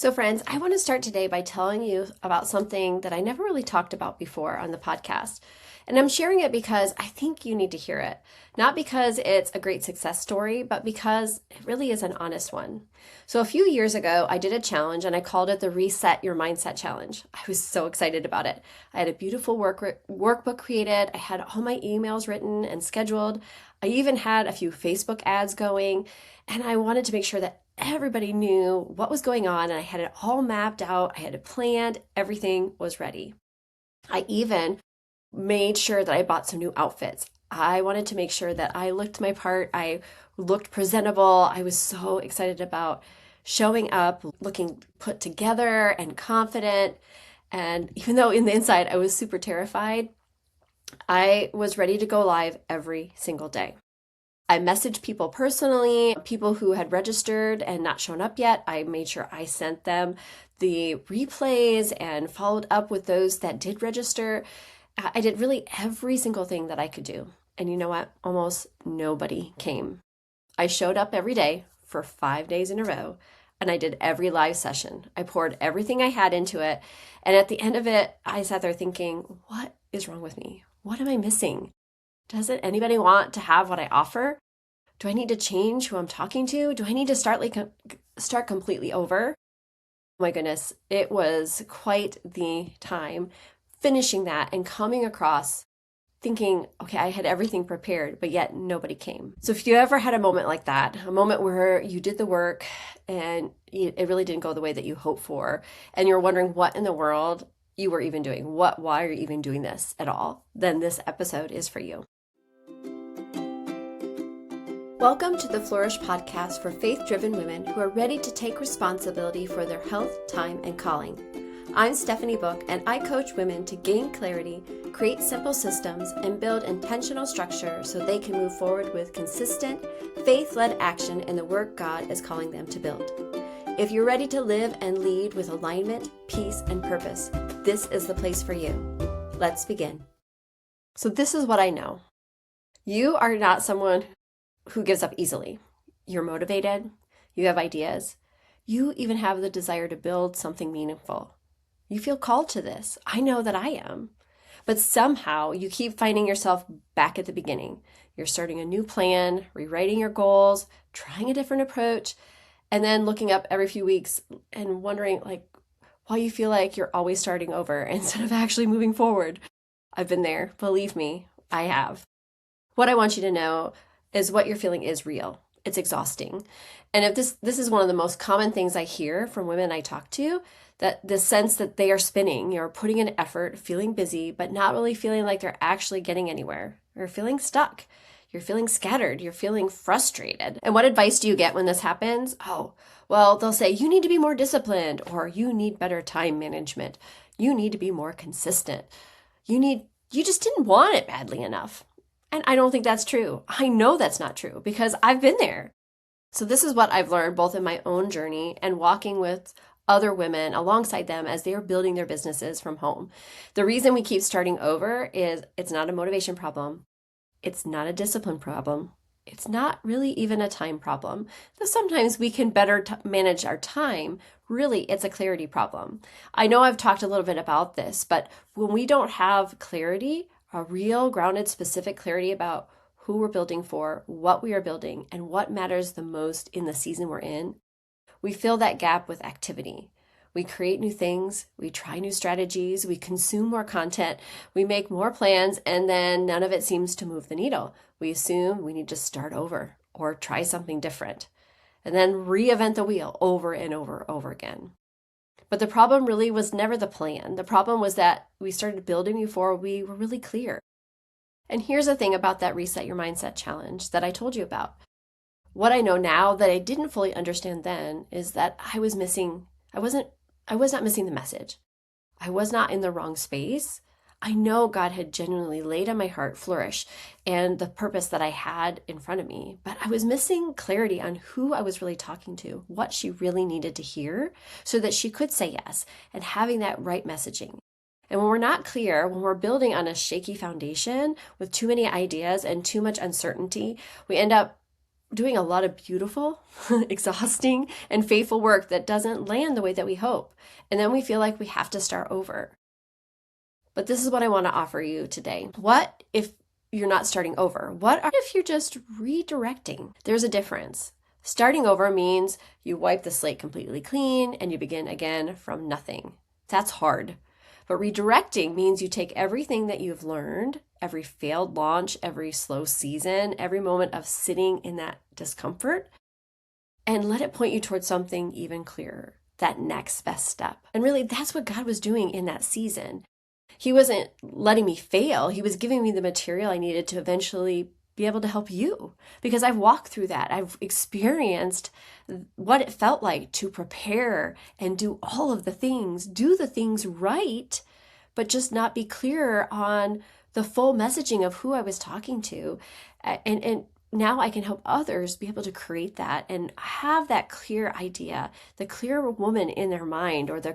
So, friends, I want to start today by telling you about something that I never really talked about before on the podcast. And I'm sharing it because I think you need to hear it. Not because it's a great success story, but because it really is an honest one. So, a few years ago, I did a challenge and I called it the Reset Your Mindset Challenge. I was so excited about it. I had a beautiful workbook created, I had all my emails written and scheduled. I even had a few Facebook ads going, and I wanted to make sure that everybody knew what was going on and I had it all mapped out. I had it planned. Everything was ready. I even made sure that I bought some new outfits. I wanted to make sure that I looked my part. I looked presentable. I was so excited about showing up, looking put together and confident. And even though in the inside I was super terrified, I was ready to go live every single day. I messaged people personally, people who had registered and not shown up yet. I made sure I sent them the replays and followed up with those that did register. I did really every single thing that I could do. And you know what? Almost nobody came. I showed up every day for 5 days in a row, and I did every live session. I poured everything I had into it. And at the end of it, I sat there thinking, what is wrong with me? What am I missing? Doesn't anybody want to have what I offer? Do I need to change who I'm talking to? Do I need to start completely over? Oh my goodness, it was quite the time finishing that and coming across thinking, okay, I had everything prepared, but yet nobody came. So if you ever had a moment like that, a moment where you did the work and it really didn't go the way that you hoped for, and you're wondering what in the world you were even doing, why are you even doing this at all, then this episode is for you. Welcome to the Flourish podcast for faith-driven women who are ready to take responsibility for their health, time, and calling. I'm Stephanie Book, and I coach women to gain clarity, create simple systems, and build intentional structure so they can move forward with consistent, faith-led action in the work God is calling them to build. If you're ready to live and lead with alignment, peace, and purpose, this is the place for you. Let's begin. So this is what I know. You are not someone who gives up easily. You're motivated, you have ideas, you even have the desire to build something meaningful. You feel called to this. I know that I am. But somehow you keep finding yourself back at the beginning. You're starting a new plan, rewriting your goals, trying a different approach, and then looking up every few weeks and wondering why you feel like you're always starting over instead of actually moving forward. I've been there. Believe me, I have. What I want you to know is what you're feeling is real. It's exhausting. And if this is one of the most common things I hear from women I talk to, that the sense that they are spinning, you're putting in effort, feeling busy, but not really feeling like they're actually getting anywhere. You're feeling stuck. You're feeling scattered. You're feeling frustrated. And what advice do you get when this happens? Oh, well, they'll say, you need to be more disciplined, or you need better time management. You need to be more consistent. You just didn't want it badly enough. And I don't think that's true. I know that's not true because I've been there. So this is what I've learned both in my own journey and walking with other women alongside them as they are building their businesses from home. The reason we keep starting over is it's not a motivation problem. It's not a discipline problem. It's not really even a time problem. Though sometimes we can better manage our time. Really, it's a clarity problem. I know I've talked a little bit about this, but when we don't have clarity, a real grounded, specific clarity about who we're building for, what we are building, and what matters the most in the season we're in, we fill that gap with activity. We create new things, we try new strategies, we consume more content, we make more plans, and then none of it seems to move the needle. We assume we need to start over or try something different, and then reinvent the wheel over and over again. But the problem really was never the plan. The problem was that we started building before we were really clear. And here's the thing about that Reset Your Mindset challenge that I told you about. What I know now that I didn't fully understand then is that I was not missing the message. I was not in the wrong space. I know God had genuinely laid on my heart Flourish and the purpose that I had in front of me, but I was missing clarity on who I was really talking to, what she really needed to hear so that she could say yes, and having that right messaging. And when we're not clear, when we're building on a shaky foundation with too many ideas and too much uncertainty, we end up doing a lot of beautiful, exhausting, and faithful work that doesn't land the way that we hope. And then we feel like we have to start over. But this is what I want to offer you today. What if you're not starting over? What if you're just redirecting? There's a difference. Starting over means you wipe the slate completely clean and you begin again from nothing. That's hard. But redirecting means you take everything that you've learned, every failed launch, every slow season, every moment of sitting in that discomfort, and let it point you towards something even clearer, that next best step. And really, that's what God was doing in that season. He wasn't letting me fail. He was giving me the material I needed to eventually be able to help you, because I've walked through that. I've experienced what it felt like to prepare and do all of the things, do the things right, but just not be clear on the full messaging of who I was talking to. And now I can help others be able to create that and have that clear idea, the clear woman in their mind, or the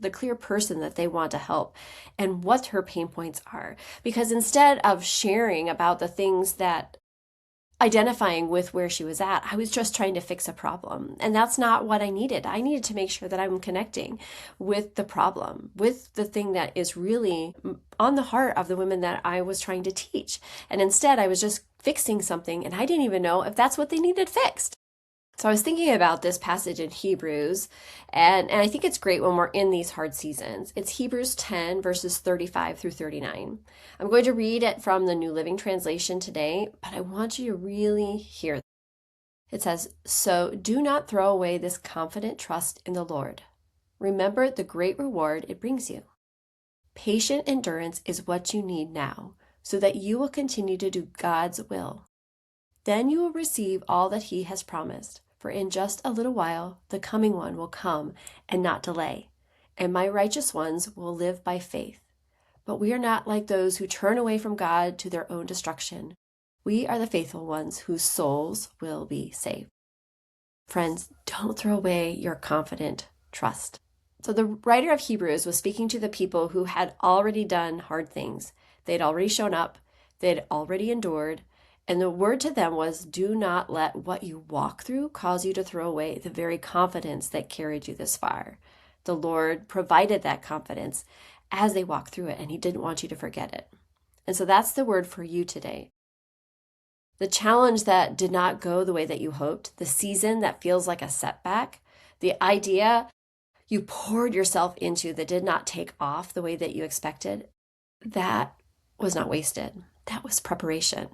clear person that they want to help, and what her pain points are. Because instead of sharing about the things that identifying with where she was at, I was just trying to fix a problem. And that's not what I needed. I needed to make sure that I'm connecting with the problem, with the thing that is really on the heart of the women that I was trying to teach. And instead, I was just fixing something, and I didn't even know if that's what they needed fixed. So I was thinking about this passage in Hebrews, and I think it's great when we're in these hard seasons. It's Hebrews 10, verses 35 through 39. I'm going to read it from the New Living Translation today, but I want you to really hear it. It says, "So do not throw away this confident trust in the Lord. Remember the great reward it brings you. Patient endurance is what you need now, so that you will continue to do God's will. Then you will receive all that He has promised, for in just a little while the coming one will come and not delay, and my righteous ones will live by faith. But we are not like those who turn away from God to their own destruction. We are the faithful ones whose souls will be saved." Friends, don't throw away your confident trust. So the writer of Hebrews was speaking to the people who had already done hard things. They'd already shown up. They'd already endured. And the word to them was, do not let what you walk through cause you to throw away the very confidence that carried you this far. The Lord provided that confidence as they walked through it, and He didn't want you to forget it. And so that's the word for you today. The challenge that did not go the way that you hoped, the season that feels like a setback, the idea you poured yourself into that did not take off the way that you expected, that was not wasted. That was preparation.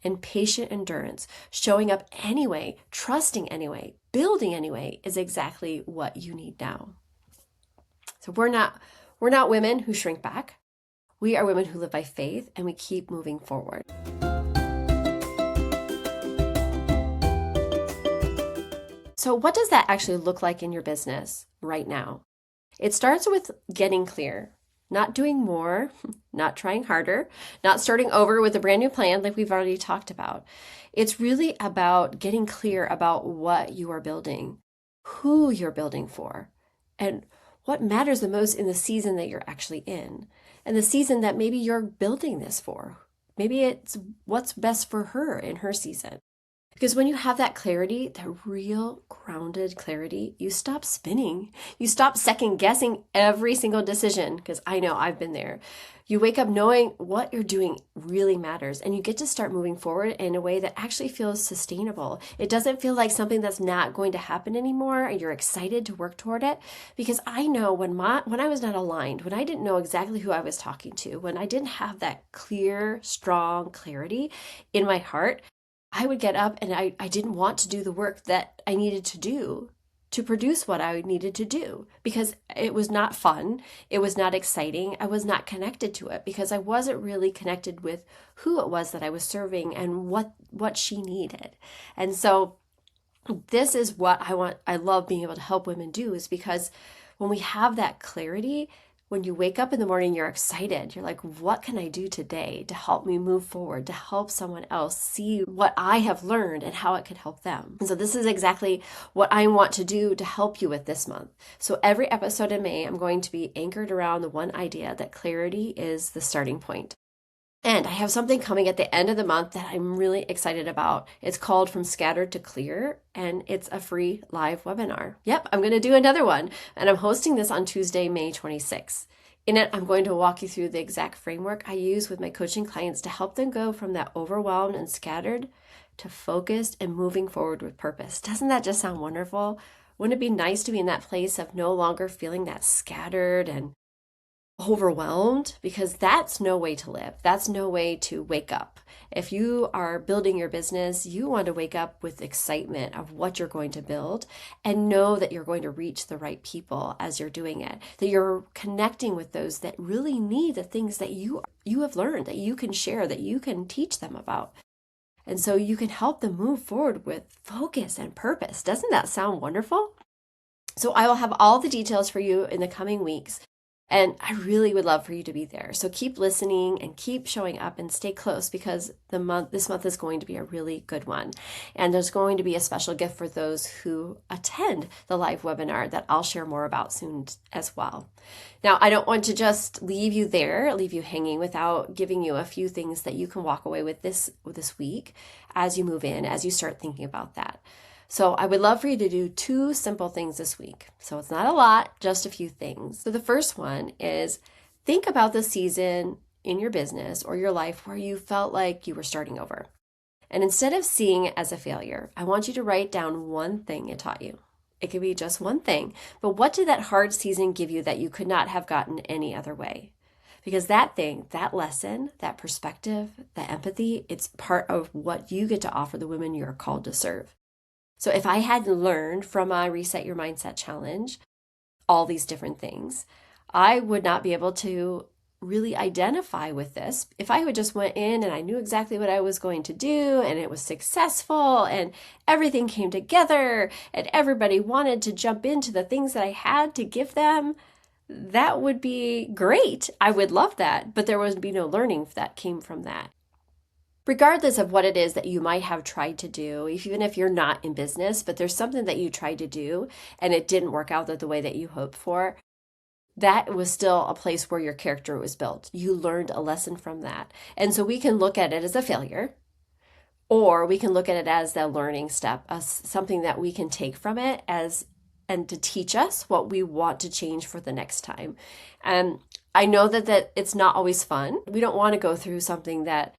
And patient endurance, showing up anyway, trusting anyway, building anyway, is exactly what you need now. So we're not women who shrink back. We are women who live by faith, and we keep moving forward. So what does that actually look like in your business right now? It starts with getting clear. Not doing more, not trying harder, not starting over with a brand new plan like we've already talked about. It's really about getting clear about what you are building, who you're building for, and what matters the most in the season that you're actually in, and the season that maybe you're building this for. Maybe it's what's best for her in her season. Because when you have that clarity, that real grounded clarity, you stop spinning. You stop second guessing every single decision, because I know I've been there. You wake up knowing what you're doing really matters, and you get to start moving forward in a way that actually feels sustainable. It doesn't feel like something that's not going to happen anymore, and you're excited to work toward it. Because I know when I was not aligned, when I didn't know exactly who I was talking to, when I didn't have that clear, strong clarity in my heart, I would get up and I didn't want to do the work that I needed to do to produce what I needed to do, because it was not fun. It was not exciting. I was not connected to it because I wasn't really connected with who it was that I was serving and what she needed. And so this is what I love being able to help women do, is because when we have that clarity, when you wake up in the morning, you're excited. You're like, what can I do today to help me move forward, to help someone else see what I have learned and how it could help them? And so this is exactly what I want to do to help you with this month. So every episode in May, I'm going to be anchored around the one idea that clarity is the starting point. And I have something coming at the end of the month that I'm really excited about. It's called From Scattered to Clear, and it's a free live webinar. Yep, I'm going to do another one, and I'm hosting this on Tuesday, May 26th. In it, I'm going to walk you through the exact framework I use with my coaching clients to help them go from that overwhelmed and scattered to focused and moving forward with purpose. Doesn't that just sound wonderful? Wouldn't it be nice to be in that place of no longer feeling that scattered and overwhelmed? Because that's no way to live. That's no way to wake up. If you are building your business, you want to wake up with excitement of what you're going to build and know that you're going to reach the right people as you're doing it, that you're connecting with those that really need the things that you have learned, that you can share, that you can teach them about. And so you can help them move forward with focus and purpose. Doesn't that sound wonderful? So I will have all the details for you in the coming weeks. And I really would love for you to be there. So keep listening and keep showing up and stay close, because this month is going to be a really good one. And there's going to be a special gift for those who attend the live webinar that I'll share more about soon as well. Now, I don't want to just leave you there, leave you hanging without giving you a few things that you can walk away with this week as you move in, as you start thinking about that. So I would love for you to do 2 simple things this week. So it's not a lot, just a few things. So the first one is think about the season in your business or your life where you felt like you were starting over. And instead of seeing it as a failure, I want you to write down one thing it taught you. It could be just one thing, but what did that hard season give you that you could not have gotten any other way? Because that thing, that lesson, that perspective, that empathy, it's part of what you get to offer the women you're called to serve. So if I had learned from my Reset Your Mindset Challenge all these different things, I would not be able to really identify with this. If I would just went in and I knew exactly what I was going to do and it was successful and everything came together and everybody wanted to jump into the things that I had to give them, that would be great. I would love that, but there would be no learning that came from that. Regardless of what it is that you might have tried to do, even if you're not in business, but there's something that you tried to do and it didn't work out the way that you hoped for, that was still a place where your character was built. You learned a lesson from that. And so we can look at it as a failure, or we can look at it as the learning step, as something that we can take from it and to teach us what we want to change for the next time. And I know that it's not always fun. We don't want to go through something that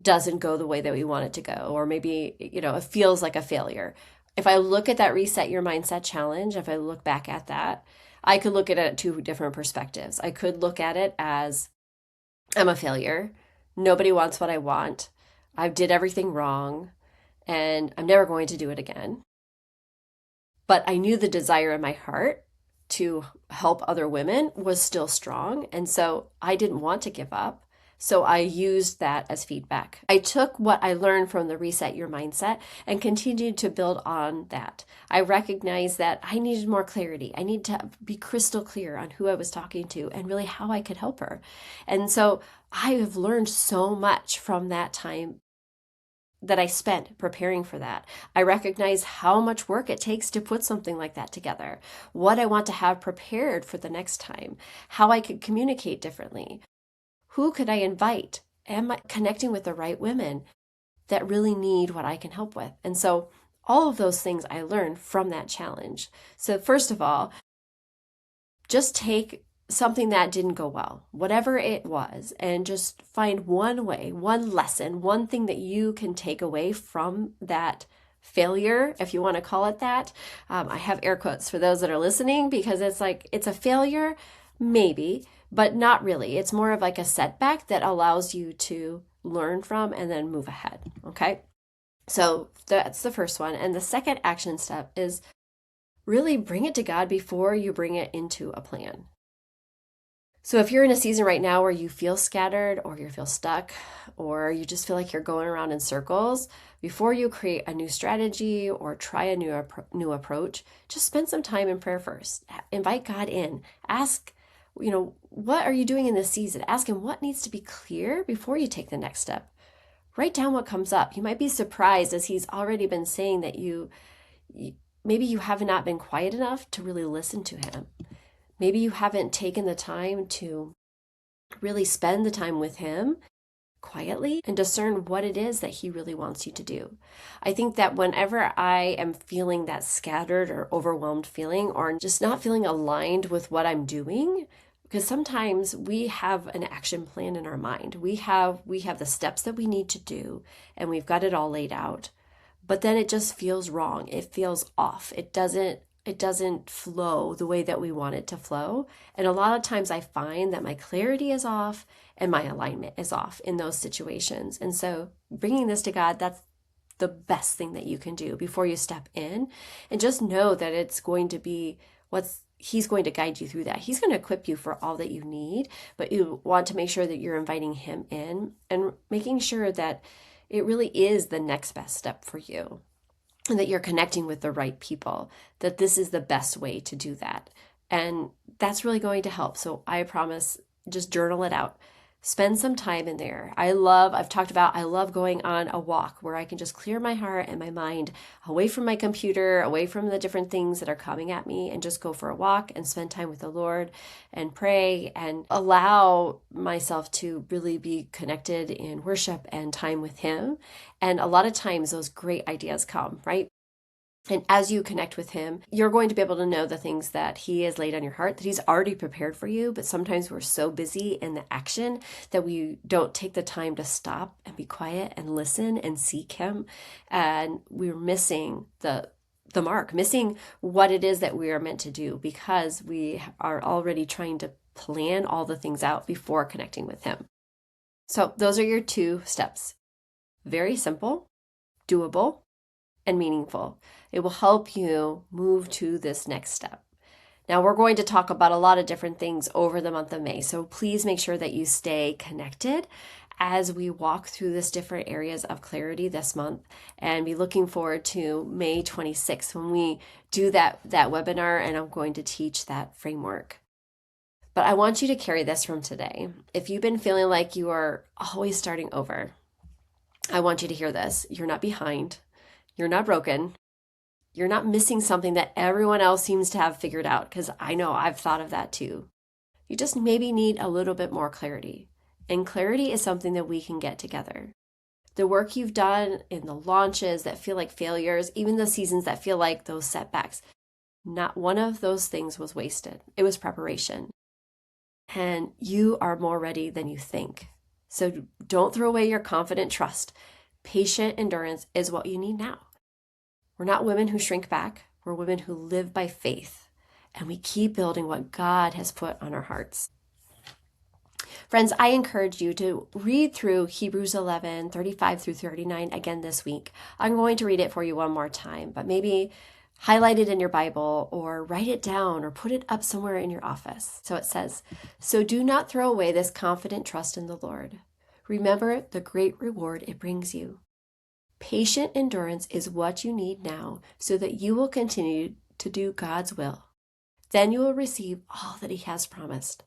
doesn't go the way that we want it to go, or maybe, it feels like a failure. If I look at that Reset Your Mindset Challenge, if I look back at that, I could look at it at 2 different perspectives. I could look at it as I'm a failure. Nobody wants what I want. I did everything wrong and I'm never going to do it again. But I knew the desire in my heart to help other women was still strong. And so I didn't want to give up. So I used that as feedback. I took what I learned from the Reset Your Mindset and continued to build on that. I recognized that I needed more clarity. I needed to be crystal clear on who I was talking to and really how I could help her. And so I have learned so much from that time that I spent preparing for that. I recognize how much work it takes to put something like that together, what I want to have prepared for the next time, how I could communicate differently. Who could I invite? Am I connecting with the right women that really need what I can help with? And so all of those things I learned from that challenge. So first of all, just take something that didn't go well, whatever it was, and just find one way, one lesson, one thing that you can take away from that failure, if you want to call it that. I have air quotes for those that are listening, because it's a failure, maybe, but not really. It's more of like a setback that allows you to learn from and then move ahead. Okay. So that's the first one. And the second action step is really bring it to God before you bring it into a plan. So if you're in a season right now where you feel scattered or you feel stuck or you just feel like you're going around in circles, before you create a new strategy or try a new approach, just spend some time in prayer first. Invite God in. Ask, what are you doing in this season? Ask him what needs to be clear before you take the next step. Write down what comes up. You might be surprised, as he's already been saying, that maybe you have not been quiet enough to really listen to him. Maybe you haven't taken the time to really spend the time with him quietly and discern what it is that he really wants you to do. I think that whenever I am feeling that scattered or overwhelmed feeling, or just not feeling aligned with what I'm doing, because sometimes we have an action plan in our mind. We have the steps that we need to do, and we've got it all laid out. But then it just feels wrong. It feels off. It doesn't flow the way that we want it to flow. And a lot of times I find that my clarity is off and my alignment is off in those situations. And so bringing this to God, that's the best thing that you can do before you step in. And just know that it's going to be He's going to guide you through that. He's going to equip you for all that you need, but you want to make sure that you're inviting him in and making sure that it really is the next best step for you, and that you're connecting with the right people, that this is the best way to do that. And that's really going to help. So I promise, just journal it out. Spend some time in there. I love going on a walk where I can just clear my heart and my mind away from my computer, away from the different things that are coming at me, and just go for a walk and spend time with the Lord and pray and allow myself to really be connected in worship and time with him. And a lot of times those great ideas come, right? And as you connect with him, you're going to be able to know the things that he has laid on your heart, that he's already prepared for you. But sometimes we're so busy in the action that we don't take the time to stop and be quiet and listen and seek him. And we're missing the mark, missing what it is that we are meant to do, because we are already trying to plan all the things out before connecting with him. So those are your 2 steps. Very simple, doable, and meaningful. It will help you move to this next step. Now, we're going to talk about a lot of different things over the month of May, so please make sure that you stay connected as we walk through this different areas of clarity this month, and be looking forward to May 26th when we do that webinar, and I'm going to teach that framework. But I want you to carry this from today. If you've been feeling like you are always starting over, I want you to hear this. You're not behind. You're not broken. You're not missing something that everyone else seems to have figured out, because I know I've thought of that too. You just maybe need a little bit more clarity. And clarity is something that we can get together. The work you've done in the launches that feel like failures, even the seasons that feel like those setbacks, not one of those things was wasted. It was preparation. And you are more ready than you think. So don't throw away your confident trust. Patient endurance is what you need now. We're not women who shrink back. We're women who live by faith, and we keep building what God has put on our hearts. Friends, I encourage you to read through Hebrews 11, 35 through 39 again this week. I'm going to read it for you one more time, but maybe highlight it in your Bible or write it down or put it up somewhere in your office. So it says, "So do not throw away this confident trust in the Lord. Remember the great reward it brings you. Patient endurance is what you need now so that you will continue to do God's will. Then you will receive all that he has promised.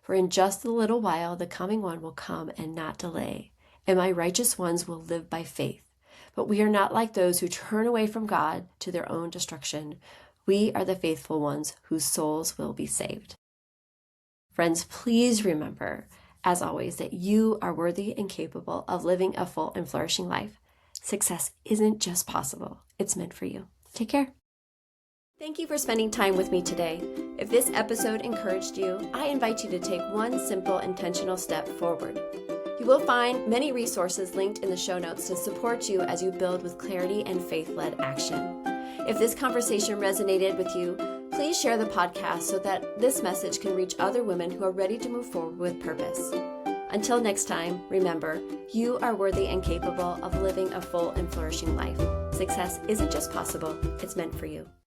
For in just a little while the coming one will come and not delay, and my righteous ones will live by faith. But we are not like those who turn away from God to their own destruction. We are the faithful ones whose souls will be saved." Friends, please remember, as always, that you are worthy and capable of living a full and flourishing life. Success isn't just possible, it's meant for you. Take care. Thank you for spending time with me today. If this episode encouraged you, I invite you to take one simple, intentional step forward. You will find many resources linked in the show notes to support you as you build with clarity and faith-led action. If this conversation resonated with you, please share the podcast so that this message can reach other women who are ready to move forward with purpose. Until next time, remember, you are worthy and capable of living a full and flourishing life. Success isn't just possible, it's meant for you.